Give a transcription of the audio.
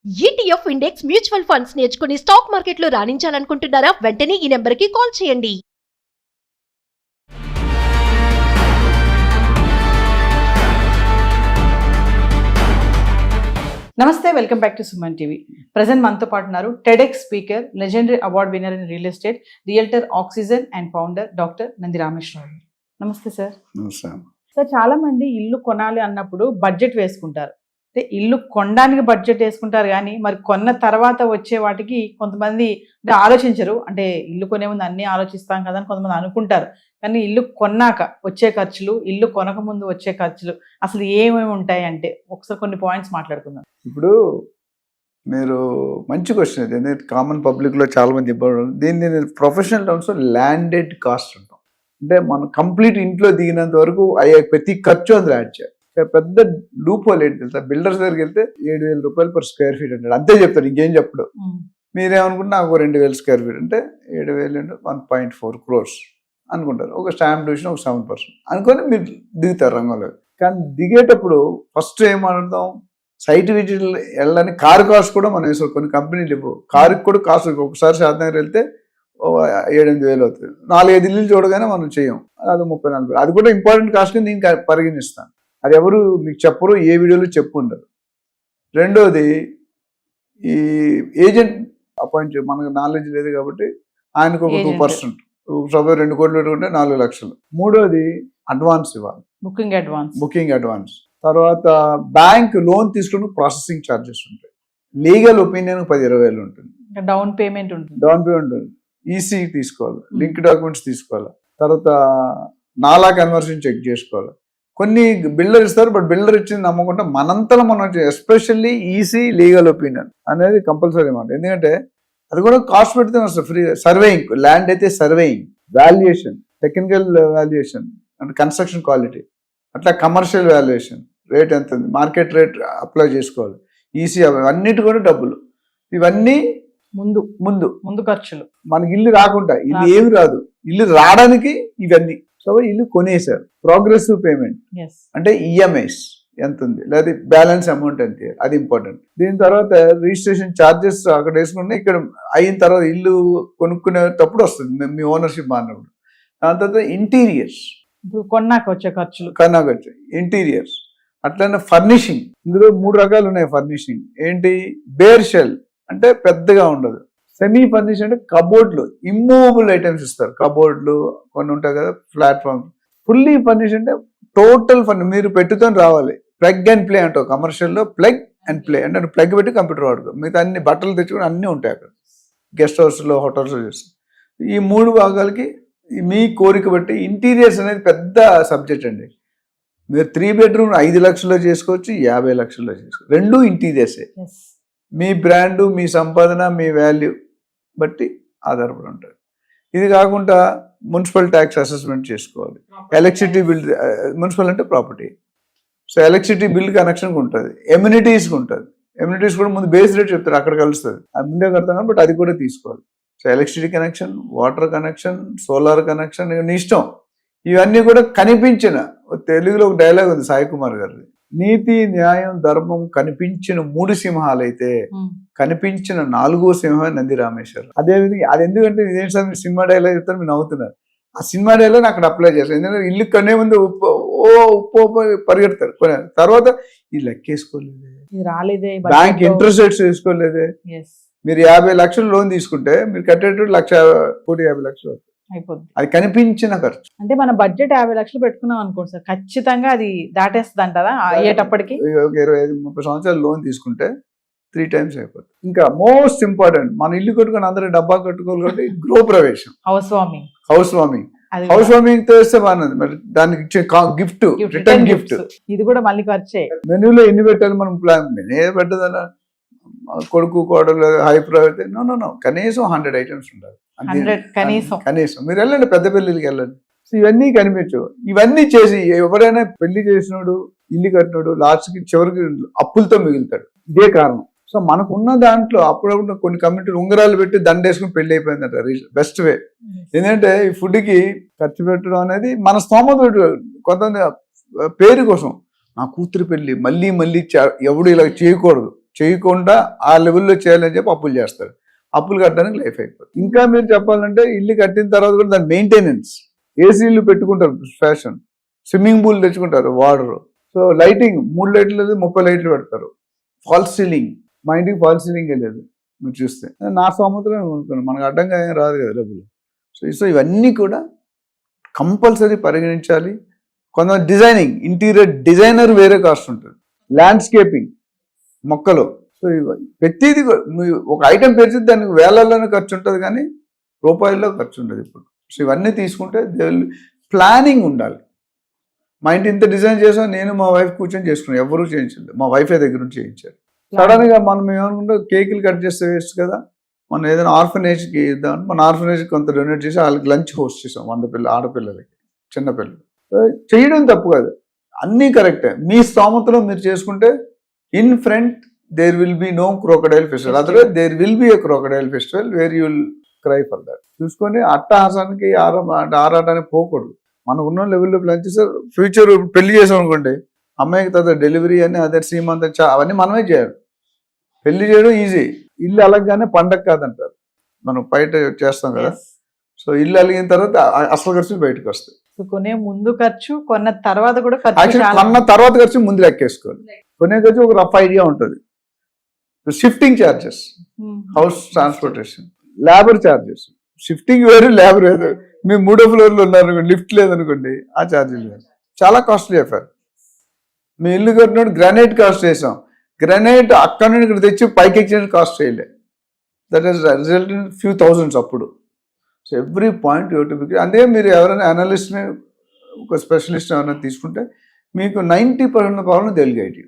ETF index mutual funds నేర్చుకుని stock మార్కెట్లో రాణించాలనుకుంటున్నారా? వెంటనే ఈ నెంబర్కి కాల్ చేయండి. నమస్తే, welcome back to Suman TV. Present మనతో పాటు ఉన్నారు TEDx speaker, legendary award winner in real estate, realtor oxygen and founder doctor Nandi Rameshwar Rao. నమస్తే సార్. సార్, చాలా మంది ఇల్లు కొనాలి అన్నప్పుడు బడ్జెట్ వేసుకుంటారు. అంటే ఇల్లు కొనడానికి బడ్జెట్ వేసుకుంటారు, కానీ మరి కొన్న తర్వాత వచ్చే వాటికి కొంతమంది అంటే ఆలోచించరు. అంటే ఇల్లు కొనే ముందు అన్నీ ఆలోచిస్తాం కదా అని కొంతమంది అనుకుంటారు, కానీ ఇల్లు కొన్నాక వచ్చే ఖర్చులు, ఇల్లు కొనక ముందు వచ్చే ఖర్చులు అసలు ఏమేమి ఉంటాయి అంటే ఒకసారి కొన్ని పాయింట్స్ మాట్లాడుకుందాం. ఇప్పుడు మీరు మంచి క్వశ్చన్ ఇది. ఎందుకంటే కామన్ పబ్లిక్లో చాలా మంది ఇబ్బంది. దీన్ని నేను ప్రొఫెషనల్ టర్మ్స్లో ల్యాండెడ్ కాస్ట్ అంటాం. అంటే మనం కంప్లీట్ ఇంట్లో దిగినంత వరకు అయ్యే ప్రతి ఖర్చు అందులో యాడ్ చేయాలి. పెద్ద లూప్ హోల్ ఏంటి తెలుసా? బిల్డర్స్ దగ్గరికి వెళ్తే 7,000 రూపాయలు పర్ స్క్వేర్ ఫీట్ అంటాడు, అంతే చెప్తారు, ఇంకేం చెప్పడు. మీరేమనుకుంటే నాకు 2,000 స్క్వేర్ ఫీట్ అంటే 7,000 1.4 crores అనుకుంటారు. ఒక స్టాంప్ డ్యూషన్ ఒక 7% అనుకొని మీరు దిగుతారు రంగంలో. కానీ దిగేటప్పుడు ఫస్ట్ ఏమడుగుతాం, సైట్ విజిట్ వెళ్ళడానికి కారు కాస్ట్ కూడా మనం వేసుకోవాలి. కొన్ని కంపెనీలు ఇవ్వు, కారుకి కూడా కాస్ట్. ఒకసారి శాతం వెళ్తే 7-8 వేలు అవుతుంది. 4-5 ఇల్లు చూడగానే మనం చేయం, అది 30-40. అది కూడా ఇంపార్టెంట్ కాస్ట్ కింద ఇంకా పరిగణిస్తాను. అది ఎవరు మీకు చెప్పరు, ఏ వీడియోలో చెప్పు ఉండరు. రెండోది, ఈ ఏజెంట్ అపాయింట్ మనకు నాలెడ్జ్ లేదు కాబట్టి ఆయనకు ఒక 2%, 2 కోట్లు పెట్టుకుంటే 4 లక్షలు. మూడోది అడ్వాన్స్ ఇవ్వాలి, బుకింగ్ అడ్వాన్స్. తర్వాత బ్యాంక్ లోన్ తీసుకుని ప్రాసెసింగ్ ఛార్జెస్ ఉంటాయి. లీగల్ ఒపీనియన్ 10-20 వేలు ఉంటుంది. డౌన్ పేమెంట్ ఉంటుంది. ఈసీ తీసుకోవాలి, లింక్ డాక్యుమెంట్స్ తీసుకోవాలి. తర్వాత నాలా కన్వర్షన్ చెక్ చేసుకోవాలి. కొన్ని బిల్డర్ ఇస్తారు, బట్ బిల్డర్ ఇచ్చింది నమ్మకుండా మనంతలో మనం ఎస్పెషల్లీ ఈసీ లీగల్ ఒపీనియన్ అనేది కంపల్సరీ అన్నమాట. ఎందుకంటే అది కూడా కాస్ట్ పెడితే వస్తుంది. ఫ్రీ సర్వేయింగ్, ల్యాండ్ అయితే సర్వేయింగ్, వాల్యుయేషన్, టెక్నికల్ వాల్యుయేషన్ అంటే కన్స్ట్రక్షన్ క్వాలిటీ, అట్లా కమర్షియల్ వాల్యుయేషన్, రేట్ ఎంత ఉంది, మార్కెట్ రేట్ అప్లై చేసుకోవాలి. ఈసీ అన్నిటి కూడా డబ్బులు. ఇవన్నీ ముందు ఖర్చులు. మనకి ఇల్లు రాకుండా, ఇల్లు ఏమి రాదు, ఇల్లు రావడానికి ఇవన్నీ. సో ఇల్లు కొనేసారు, ప్రోగ్రెసివ్ పేమెంట్ అంటే ఈఎంఐస్ ఎంత ఉంది, లేదా బ్యాలెన్స్ అమౌంట్ ఎంత, అది ఇంపార్టెంట్. దీని తర్వాత రిజిస్ట్రేషన్ ఛార్జెస్ అక్కడ వేసుకుంటే ఇక్కడ అయిన తర్వాత ఇల్లు కొనుక్కునేటప్పుడు వస్తుంది మీ ఓనర్షిప్ మారినప్పుడు. దాని తర్వాత ఇంటీరియర్స్, కొన్నాక వచ్చే ఖర్చులు, ఇంటీరియర్స్. అట్లనే ఫర్నిషింగ్, ఇందులో 3 రకాలు ఉన్నాయి. ఫర్నిషింగ్ ఏంటి? బేర్ షెల్ అంటే పెద్దగా ఉండదు. సెమీ ఫర్నిష్ అంటే కబోర్డ్లు, ఇమ్మూవబుల్ ఐటమ్స్ ఇస్తారు. కబోర్డ్లు కొన్ని ఉంటాయి కదా, ప్లాట్ఫామ్. ఫుల్లీ ఫర్నిష్ అంటే టోటల్ మీరు పెట్టుకొని రావాలి. ప్లగ్ అండ్ ప్లే అంటావు కమర్షియల్లో. ప్లగ్ అండ్ ప్లే అంటే ప్లగ్ పెట్టి కంప్యూటర్ వాడుకో, మిగతా అన్ని బట్టలు తెచ్చుకొని అన్నీ ఉంటాయి అక్కడ. గెస్ట్ హౌస్లో, హోటల్స్లో చేస్తాం. ఈ 3 భాగాలకి మీ కోరిక బట్టి ఇంటీరియర్స్ అనేది పెద్ద సబ్జెక్ట్ అండి. మీరు 3 bedroom 5 లక్షల్లో చేసుకోవచ్చు, 50 లక్షల్లో చేసుకోవచ్చు. 2 ఇంటీరియర్సే. మీ బ్రాండు, మీ సంపాదన, మీ వాల్యూ బట్టి ఆధారపడి ఉంటుంది. ఇది కాకుండా మున్సిపల్ ట్యాక్స్ అసెస్మెంట్ చేసుకోవాలి. ఎలక్ట్రిసిటీ బిల్, మున్సిపల్ అంటే ప్రాపర్టీ, సో ఎలక్ట్రిసిటీ బిల్ కనెక్షన్కి ఉంటుంది, ఎమ్యూనిటీస్కి ఉంటుంది. ఎమ్యూనిటీస్ కూడా ముందు బేస్ రేట్ చెప్తారు, అక్కడ కలుస్తుంది, అది ముందే కడతాం కానీ, బట్ అది కూడా తీసుకోవాలి. So electricity connection, water connection, solar connection, నీ ఇష్టం. ఇవన్నీ కూడా కనిపించిన, తెలుగులో ఒక డైలాగ్ ఉంది సాయి కుమార్ గారిది, నీతి న్యాయం ధర్మం కనిపించిన 3 సింహాలైతే కనిపించిన 4వ సింహం నంది రామేశ్వరం. అదేవిధంగా అది ఎందుకంటే ఇదేంటి సార్ మీరు సినిమా డైలాగ్ చెప్తారు, మీరు నవ్వుతున్నారు. ఆ సినిమా డైలాగ్ అక్కడ అప్లై చేస్తారు. ఎందుకంటే ఇల్లు కొనే ముందు ఉప్పు పరిగెడతారు, కొనే తర్వాత ఈ లెక్కేసుకోలేదే, బ్యాంక్ ఇంట్రెస్ట్ రేట్స్ వేసుకోలేదే. మీరు 50 లక్షలు లోన్ తీసుకుంటే మీరు కట్టేటప్పుడు 1,50,00,000 అయిపోద్ది. అది కనిపించిన ఖర్చు. అంటే మన బడ్జెట్ 50 లక్షలు పెట్టుకున్నాం అనుకోండి సార్, ఖచ్చితంగా అది దాటేస్తుంది అంటారా అయ్యేటప్పటికి? 25-30 సంవత్సరాలు లోన్ తీసుకుంటే 3 times అయిపోతుంది. ఇంకా మోస్ట్ ఇంపార్టెంట్, మన ఇల్లు కట్టుకుని అందరూ డబ్బా కట్టుకోవాలి కాబట్టి గృహప్రవేశం, హౌస్ వార్మింగ్ తో వేస్తే బాగున్నది. మరి దానికి ఇచ్చే గిఫ్ట్, రిటర్న్ గిఫ్ట్, ఇది కూడా మళ్ళీ ఖర్చే. మెనూలో ఎన్ని పెట్టాలి మనం ప్లాన్? మెనూ పెట్టదలా కొడుకు కోడలు హై ప్రైవేట్ నో కనీసం 100 items ఉండాలి. కనీసం మీరు వెళ్ళండి, పెద్ద పెళ్లికి వెళ్ళండి. సో ఇవన్నీ కనిపించవు. ఇవన్నీ చేసి ఎవరైనా పెళ్లి చేసినోడు, ఇల్లు కట్టినోడు లాస్ట్కి చివరికి అప్పులతో మిగులుతాడు. ఇదే కారణం. సో మనకున్న దాంట్లో అప్పుడప్పుడు కొన్ని కమ్యూనిటీలు ఉంగరాలు పెట్టి దండేసుకుని పెళ్లి అయిపోయిందంట. Best way. ఎందుకంటే ఈ ఫుడ్కి ఖర్చు పెట్టడం అనేది మన స్తోమత. కొంతమంది పేరు కోసం నా కూతురు పెళ్లి మళ్ళీ ఎవడు ఇలా చేయకూడదు, చేయకుండా ఆ లెవెల్లో చేయాలని చెప్పి అప్పులు చేస్తారు. అప్పులు కట్టడానికి లైఫ్ అయిపోతుంది. ఇంకా మీరు చెప్పాలంటే ఇల్లు కట్టిన తర్వాత కూడా దాని మెయింటెనెన్స్, ఏసీలు పెట్టుకుంటారు ఫ్యాషన్, స్విమ్మింగ్ పూల్ తెచ్చుకుంటారు వాటర్, సో లైటింగ్ 3 లైట్లు లేదు 30 లైట్లు పెడతారు, ఫాల్స్ సీలింగ్. మా ఇంటికి ఫాల్స్ సీలింగ్ లేదు మీరు చూస్తే, నా సొమ్మతులు కొనుక్కున్నాను, మనకు అడ్డంగా ఏం రాదు కదా డబ్బులు. సో ఇవన్నీ కూడా కంపల్సరీ పరిగణించాలి. కొంత డిజైనింగ్, ఇంటీరియర్ డిజైనర్ వేరే కాస్ట్ ఉంటుంది, ల్యాండ్స్కేపింగ్, మొక్కలు, సో ప్రతిదీ ఒక ఐటెం పెరిచి దానికి వేలల్లోనే ఖర్చు ఉంటుంది కానీ రూపాయల్లో ఖర్చు ఉండదు ఇప్పుడు. సో ఇవన్నీ తీసుకుంటే ప్లానింగ్ ఉండాలి. మా ఇంటి ఇంత డిజైన్ చేసాం, నేను మా వైఫ్ కూర్చొని చేసుకున్నాను, ఎవరూ చేయించలేదు, మా వైఫే దగ్గర నుంచి చేయించారు. సడన్ గా మనం ఏమనుకుంటే కేకులు కట్ చేస్తే వేస్ట్ కదా, మనం ఏదైనా ఆర్ఫనేజ్కి ఇద్దామని మన ఆర్ఫనేజ్కి కొంత డొనేట్ చేసి వాళ్ళకి లంచ్ హోస్ట్ చేసాం 100 ఆడపిల్లలకి, చిన్నపిల్లలు. చేయడం తప్పు కాదు, అన్నీ కరెక్టే. మీ స్తోమతలో మీరు చేసుకుంటే in front there will be no crocodile festival, otherwise there will be a crocodile festival where you will cry for that. చూసుకొని అట్టహాసానికి ఆరాటానికి పోకూడదు. మనకు ఉన్న లెవెల్లో ప్లాన్ చేస్తే ఫ్యూచర్ పెళ్లి చేసాం అనుకోండి, అమ్మాయికి తర్వాత డెలివరీ అని అదే సీమంత అవన్నీ మనమే చేయాలి. పెళ్లి చేయడం ఈజీ, ఇల్లు అలగగానే పండగ కాదంటారు, మనం బయట చేస్తాం కదా. సో ఇల్లు అలిగిన తర్వాత అసలు ఖర్చులు బయటకు వస్తాయి. కొనే ముందు ఖర్చు, కొన్న తర్వాత కూడా ఖర్చు. యాక్చువల్లీ కొన్న తర్వాత ఖర్చు ముందు లెక్కేసుకోవాలి. కొనే ఖర్చు ఒక రఫ్ ఐడియా ఉంటుంది. Shifting charges, house transportation, labour charges. Shifting వేరు, లేబర్ వేరు. మీరు 3వ ఫ్లోర్లో ఉన్నారనుకోండి, లిఫ్ట్ లేదనుకోండి, ఆ ఛార్జీలు వేరు, చాలా కాస్ట్లీ అఫేర్. మీ ఇల్లు కట్టినప్పుడు గ్రానైట్ కాస్ట్ చేసాం, గ్రానైట్ అక్కడ నుండి ఇక్కడ తెచ్చి పైకి ఎక్కిన కాస్ట్ చేయలే, that is result in few thousands అప్పుడు. సో ఎవ్రీ పాయింట్ యూట్యూబ్కి, అదే మీరు ఎవరైనా అనలిస్ట్ని, ఒక స్పెషలిస్ట్ ఎవరైనా తీసుకుంటే మీకు 90% problem they will guide you.